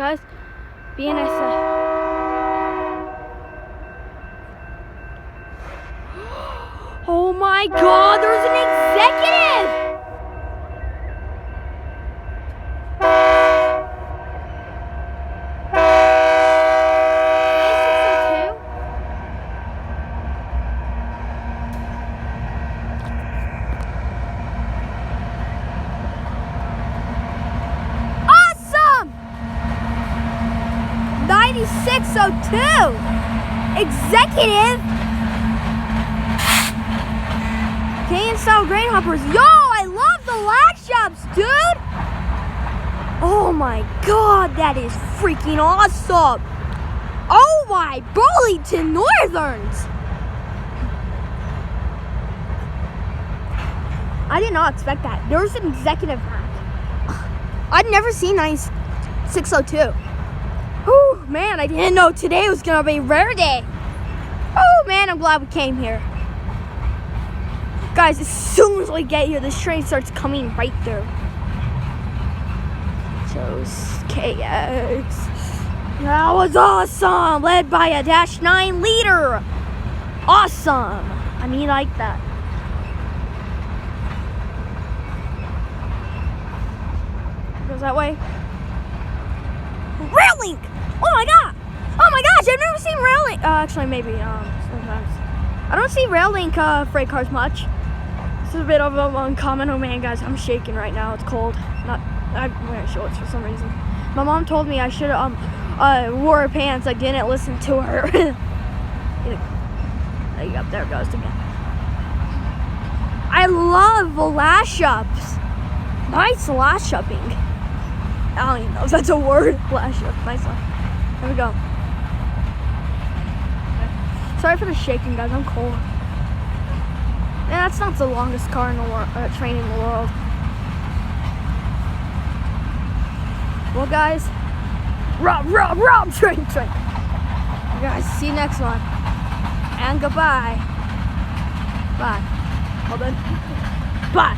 guys. BNSF. Oh my God, there's an executive! Awesome! 9602! Executive! Canadian style grain hoppers. Yo, I love the lag shops, dude! Oh my God, that is freaking awesome! Oh my Burlington Northerns! I did not expect that. There was an executive hack. I'd never seen 9602. Oh man, I didn't know today was gonna be a rare day. Oh man, I'm glad we came here. Guys, as soon as we get here, this train starts coming right through. Chose KX. That was awesome! Led by a -9 leader. Awesome. I mean, like that. Goes that way. Rail link! Oh my God! Oh my gosh! I've never seen rail link. Actually, maybe sometimes. I don't see rail link freight cars much. This is a bit of an uncommon. Oh man, guys, I'm shaking right now. It's cold. I'm wearing shorts for some reason. My mom told me I should wore pants. I didn't listen to her. Yep, there it goes again. I love the last shops. Nice last shopping. I don't even know if that's a word. Last shop. Nice one. Here we go. Sorry for the shaking, guys. I'm cold. Yeah, that's not the longest car in the train in the world. Well, guys, rob, train. You guys, see you next one. And goodbye. Bye. Well then, bye.